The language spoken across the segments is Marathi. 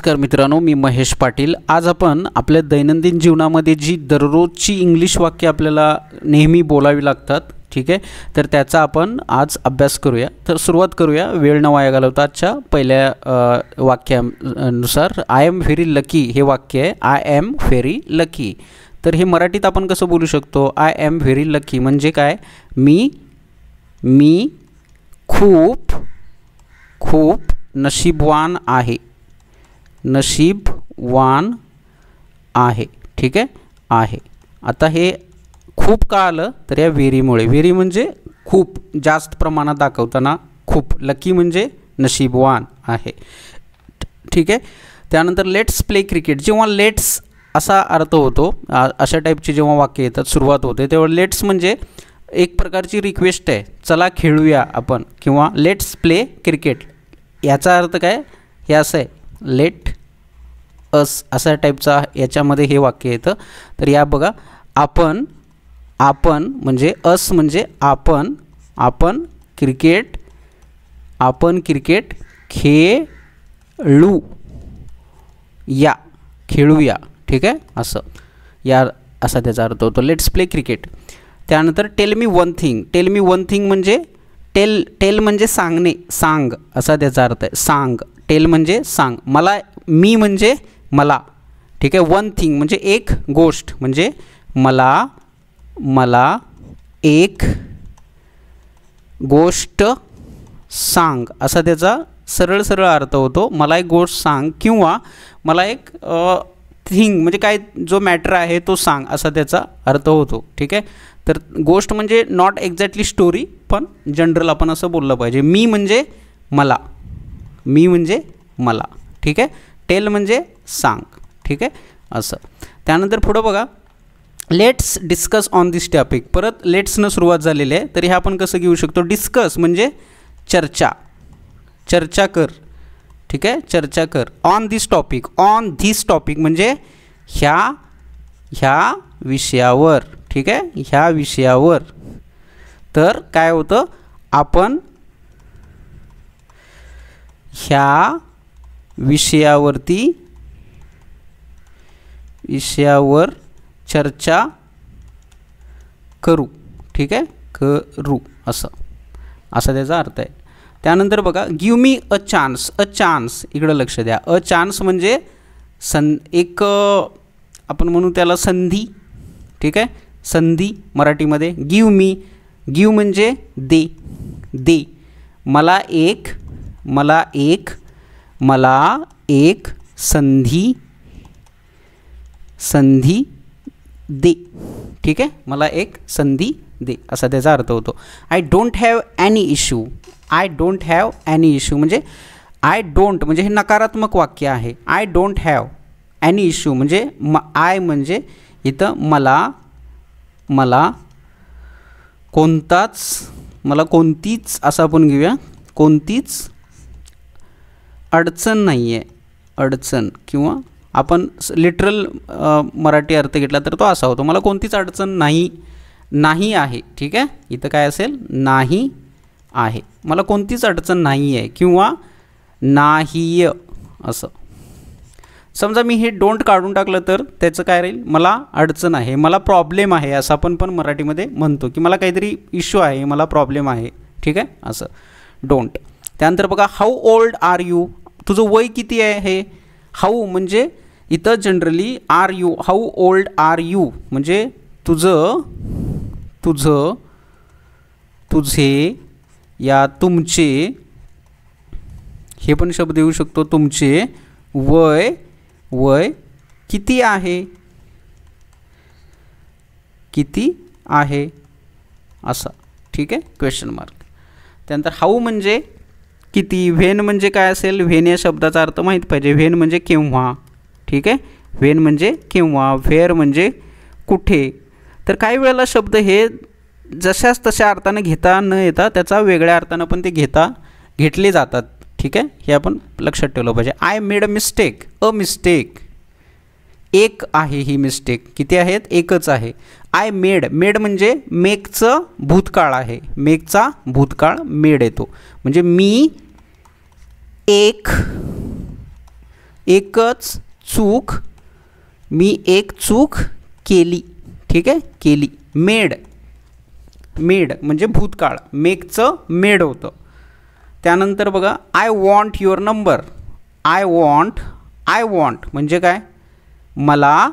नमस्कार मित्रांनो, मी महेश पाटील। आज आपण आपल्या दैनंदिन जीवनामध्ये जी दररोजची इंग्लिश वाक्य आपल्याला नेहमी बोलावी लागतात, ठीक आहे, तर त्याचा आपण आज अभ्यास करूया। तर सुरुवात करूया वेळ न वाया घालवता आजच्या पहिल्या वाक्यानुसार। आय एम व्हेरी लकी हे वाक्य आहे, आय एम व्हेरी लकी। तर हे मराठीत आपण कसं बोलू शकतो? आय एम व्हेरी लकी म्हणजे काय? मी खूप खूप नशीबवान आहे, नशीबवान आहे, ठीक आहे, आहे। आता हे खूप का आलं तर या व्हेरीमुळे। व्हेरी म्हणजे खूप जास्त प्रमाणात दाखवताना खूप, लकी म्हणजे नशीबवान आहे, ठीक आहे। त्यानंतर लेट्स प्ले क्रिकेट। जेव्हा लेट्स असा अर्थ होतो, अशा टाईपची जेव्हा वाक्य येतात, सुरुवात होते, तेव्हा लेट्स म्हणजे एक प्रकारची रिक्वेस्ट आहे, चला खेळूया आपण, किंवा लेट्स प्ले क्रिकेट। याचा अर्थ काय? हे असं आहे, लेट अस अशा टाईपचा याच्यामध्ये हे वाक्य येतं। तर या बघा, आपण म्हणजे अस म्हणजे आपण क्रिकेट खेळूया, ठीक आहे, असं असा त्याचा अर्थ होतो, लेट्स प्ले क्रिकेट। त्यानंतर टेल मी वन थिंग म्हणजे टेल म्हणजे सांगणे, सांग असा त्याचा अर्थ आहे, सांग। टेल म्हणजे सांग, मी म्हणजे मला, ठीक आहे। वन थिंग म्हणजे एक गोष्ट, म्हणजे मला एक गोष्ट सांग असा त्याचा सरळ अर्थ होतो। मला एक गोष्ट सांग, किंवा मला एक थिंग म्हणजे काय, जो मॅटर आहे तो सांग असा त्याचा अर्थ होतो, ठीक आहे। तर गोष्ट म्हणजे नॉट एक्झॅक्टली स्टोरी, पण जनरल आपण असं बोललं पाहिजे। मी म्हणजे मला, ठीक आहे। टेल म्हणजे सांग, ठीक आहे, असं। त्यानंतर पुढं बघा, let's discuss on this topic. परत लेट्सनं सुरुवात झालेली आहे, तर हे आपण कसं घेऊ शकतो? डिस्कस म्हणजे चर्चा कर, ठीक आहे, चर्चा कर। ऑन धिस टॉपिक म्हणजे ह्या विषयावर, ठीक आहे, ह्या विषयावर। तर काय होतं? आपण ह्या विषयावर चर्चा करू, ठीक आहे, करू असं त्याचा अर्थ आहे। त्यानंतर बघा, गिव मी अ चान्स, इकडं लक्ष द्या। अ चान्स म्हणजे एक आपण म्हणू त्याला संधी, ठीक आहे, संधी मराठीमध्ये। गिव म्हणजे दे, मला एक संधी दे, ठीक आहे, मला एक संधी दे असा त्याचा अर्थ होतो। I don't have any issue म्हणजे म्हणजे हे नकारात्मक वाक्य आहे। I don't have any issue म्हणजे आय म्हणजे इथं मला कोणतीच असं आपण घेऊया, कोणतीच अडचण नाही आहे, अडचण, किंवा आपण लिटरल मराठी अर्थ घेतला तर तो असा होतो, मला कोणतीच अडचण नाही आहे, ठीक आहे। इथं काय असेल? नाही आहे, मला कोणतीच अडचण नाही आहे, किंवा नाही असं। समजा मी हे डोंट काढून टाकलं तर त्याचं काय राहील? मला अडचण आहे, मला प्रॉब्लेम आहे, असं आपण पण मराठीमध्ये म्हणतो की मला काहीतरी इश्यू आहे, मला प्रॉब्लेम आहे, ठीक आहे, असं डोंट। त्यानंतर बघा, हाऊ ओल्ड आर यू, तुझं वय किती आहे हे। हाऊ म्हणजे इथं generally are you, how old are you म्हणजे तुझे या तुमचे, हे पण शब्द येऊ शकतो, तुमचे वय किती आहे असं, ठीक आहे, क्वेश्चन मार्क। त्यानंतर हाऊ म्हणजे किती, व्हेन म्हणजे काय असेल? व्हेन या शब्दाचा अर्थ माहीत पाहिजे। व्हेन म्हणजे केव्हा, ठीक आहे, व्हेन म्हणजे केव्हा। व्हेअर म्हणजे कुठे। तर काही वेळेला शब्द हे जशाच तशा अर्थानं घेता न येता त्याचा वेगळ्या अर्थानं पण ते घेतले जातात, ठीक आहे, हे आपण लक्षात ठेवलं पाहिजे। आय मेड अ मिस्टेक, एक आहे ही मिस्टेक, किती आहेत? एकच आहे। आय मेड म्हणजे मेकचं भूतकाळ आहे, मेकचा भूतकाळ मेड येतो, म्हणजे मी एक एकच चूक, मी एक चूक केली, ठीक आहे, केली. मेड, मेड म्हणजे भूतकाळ, मेकचं मेड होतं. त्यानंतर बघा I want your number. I want म्हणजे काय, मला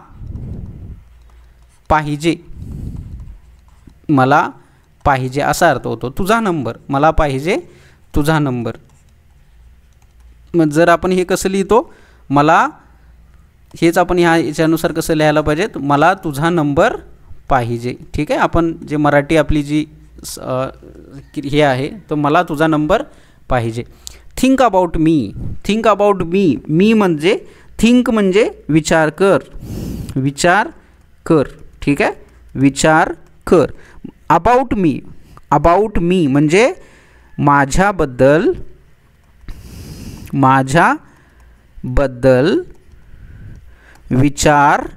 पाहिजे, मला पाहिजे असा अर्थ होतो. तुझा नंबर, मला पाहिजे तुझा नंबर. मग जर आपण हे कसं लिहितो, मला हेच आपण याच्यानुसार कसं लिहायला पाहिजेत, मला तुझा नंबर पाहिजे, ठीक आहे. आपण जे मराठी आपली जी हे आहे, तर मला तुझा नंबर पाहिजे. Think about me, think about me, me म्हणजे थिंक म्हणजे विचार कर, विचार कर, ठीक आहे, विचार कर. अबाउट मी, अबाउट मी म्हणजे माझ्याबद्दल, माझ्याबद्दल विचार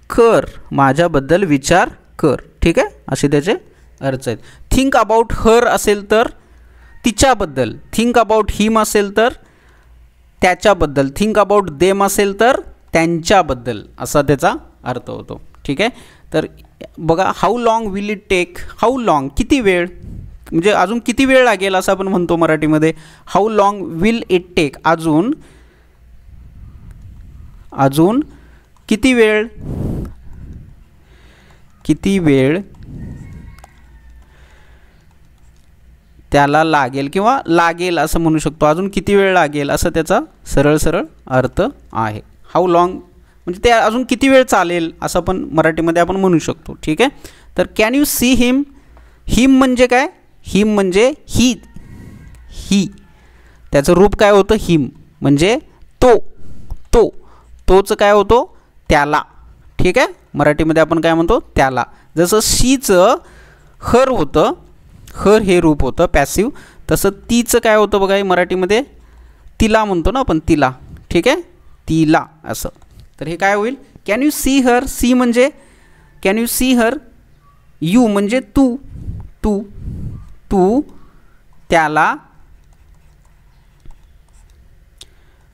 कर, माझ्याबद्दल विचार कर, ठीक आहे, असे त्याचे अर्थ आहेत. थिंक अबाउट हर असेल तर तिच्याबद्दल, थिंक अबाउट हिम असेल तर त्याच्याबद्दल, थिंक अबाउट देम असेल तर त्यांच्याबद्दल, असा त्याचा अर्थ होतो, ठीक आहे. तर बघा how long will it take, how long किती वेळ, म्हणजे अजून किती वेळ लागेल असं आपण म्हणतो मराठीमध्ये. How long will it take, अजून किती वेळ, किती वेळ त्याला लागेल किंवा लागेल असं म्हणू शकतो. अजून किती वेळ लागेल असं त्याचा सरळ सरळ अर्थ आहे. हाऊ लॉंग म्हणजे ते अजून किती वेळ चालेल असं पण मराठीमध्ये आपण म्हणू शकतो, ठीक आहे. तर कॅन यू सी हिम, हिम म्हणजे काय, हिम म्हणजे ही, ही त्याचं रूप काय होतं, हिम म्हणजे तो, तो, तोच काय होतो त्याला, ठीक आहे. मराठीमध्ये आपण काय म्हणतो त्याला. जसं शीचं हर होतं, हर हे रूप होतं पॅसिव्ह, तसं तीचं काय होतं बघा मराठीमध्ये तिला म्हणतो ना आपण, तिला, ठीक आहे, तिला असं. तर हे काय होईल, can you see her, see म्हणजे can you see her, you म्हणजे तू, तू, तू त्याला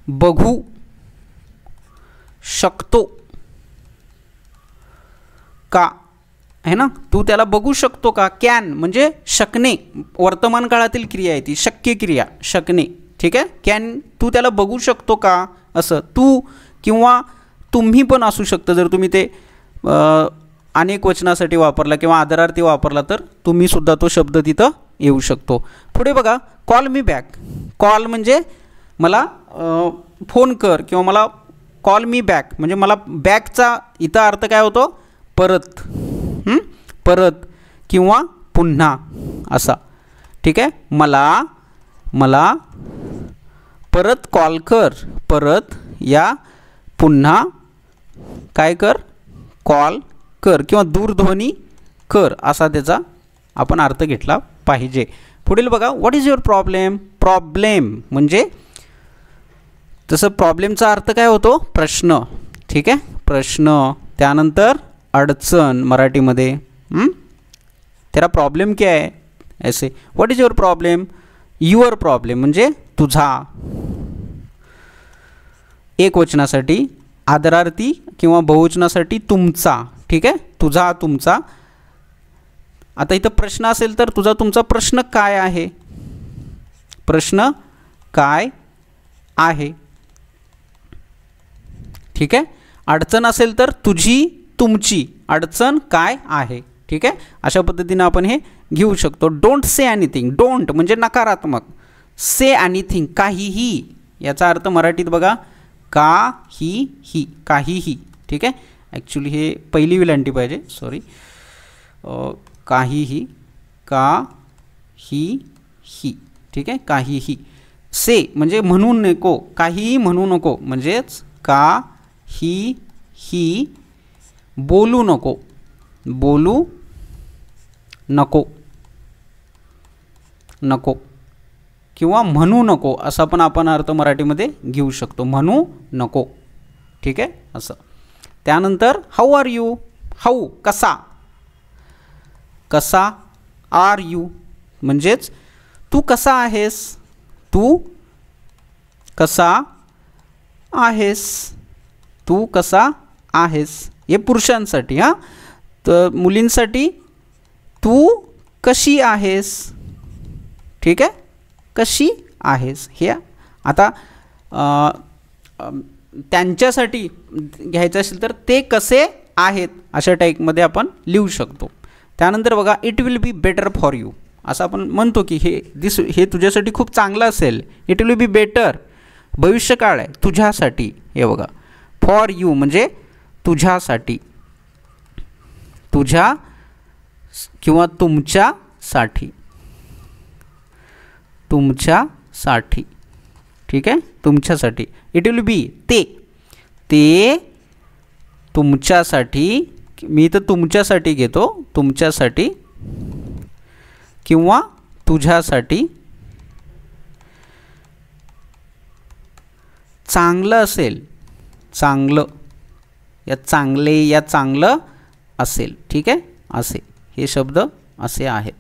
बघू शकतो का, है ना, तू त्याला बघू शकतो का. कॅन म्हणजे शकणे, वर्तमान काळातील क्रिया आहे ती, शक्य क्रिया, शकणे, ठीक आहे. कॅन तू त्याला बघू शकतो का असं. तू किंवा तुम्ही पण असू शकतं, जर तुम्ही ते अनेक वचनासाठी वापरला किंवा आदरार्थी वापरला तर तुम्ही सुद्धा तो शब्द तिथं येऊ शकतो. पुढे बघा कॉल मी बॅक, कॉल म्हणजे मला फोन कर किंवा मला कॉल मी बॅक म्हणजे मला बॅकचा इथं अर्थ काय होतो, परत, परत किंवा पुन्हा असा, ठीक आहे. मला परत कॉल कर, परत या पुन्हा काय कर, कॉल कर किंवा दूरध्वनी कर असा त्याचा आपण अर्थ घेतला पाहिजे. पुढील बघा what is your problem, problem म्हणजे तसं प्रॉब्लेमचा अर्थ काय होतो, प्रश्न, ठीक आहे, प्रश्न. त्यानंतर अडचण मराठीमध्ये, तेरा प्रॉब्लेम क्या है ऐसे. What is your problem, your problem म्हणजे तुझा, एकवचनासाठी, आदरार्थी किंवा बहुवचनासाठी तुमचा, ठीक आहे, तुझा तुमचा. आता इथं प्रश्न असेल तर तुझा तुमचा प्रश्न काय आहे, प्रश्न काय आहे, ठीक आहे. अडचण असेल तर तुझी तुमची अडचण काय आहे, ठीक आहे. अशा पद्धतीने आपण हे घेऊ शकतो. डोंट से एनिथिंग, डोंट म्हणजे नकारात्मक, से एनिथिंग काहीही, याचा अर्थ मराठीत बघा काहीही, काहीही, ठीक आहे. ॲक्च्युली हे पहिली विलांटी पाहिजे, सॉरी, काहीही, काहीही, ठीक आहे, काहीही. से म्हणजे म्हणू नको, काहीही म्हणू नको म्हणजेच काहीही, बोलू नको, बोलू नको, नको किंवा म्हणू नको असा पण आपण अर्थ मराठीमध्ये घेऊ शकतो, म्हणू नको, ठीक आहे, असं. त्यानंतर हाऊ आर यू, हाऊ कसा, कसा, आर यू म्हणजेच तू कसा आहेस, तू कसा आहेस. तू कसा आहेस हे पुरुषांसाठी. हां, तर मुलींसाठी तू कशी आहेस. ठीक आहे, कशी आहेस. हे आता त्यांच्यासाठी घ्यायचं असेल तर ते कसे आहेत अशा टाईपमध्ये आपण लिहू शकतो. त्यानंतर बघा, it will be better for you. असं आपण म्हणतो की हे तुझ्यासाठी खूप चांगलं असेल. इट विल बी बेटर, भविष्यकाळ आहे, तुझ्यासाठी. हे बघा, फॉर यू म्हणजे तुझ्यासाठी, तुझ्या किंवा तुमच्यासाठी, तुमच्यासाठी. ठीक आहे, तुमच्यासाठी. इट विल बी ते तुमच्यासाठी. मी तर तुमच्यासाठी घेतो, तुमच्यासाठी किंवा तुझ्यासाठी चांगलं असेल. चांगलं, या चांगले, या चांगलं असेल. ठीक आहे, असे हे शब्द असे आहेत.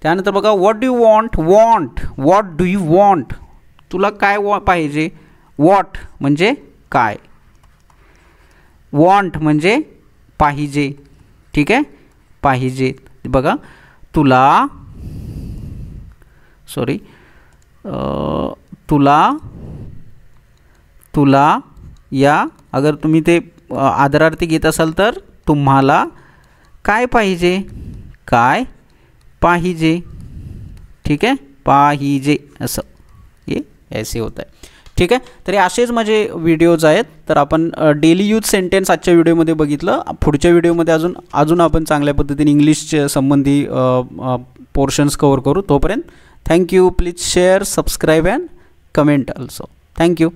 त्यानंतर बघा, what do you want. What do you want, तुला काय पाहिजे. व्हॉट म्हणजे काय, वॉन्ट म्हणजे पाहिजे. ठीक आहे, पाहिजे. बघा, तुला या अगर तुम्ही ते आदरार्थी घेत असाल तर तुम्हाला काय पाहिजे, काय पाहिजे. ठीक आहे, पाहिजे असं हे ऐसे होत आहे. ठीक आहे, तर असेच माझे व्हिडिओज आहेत. तर आपण डेली यूज सेंटेन्स आजच्या व्हिडिओमध्ये बघितलं. पुढच्या व्हिडिओमध्ये अजून आपण चांगल्या पद्धतीने इंग्लिशचे संबंधी पोर्शन्स कवर करू. तोपर्यंत thank you. Please share, subscribe and comment also. Thank you.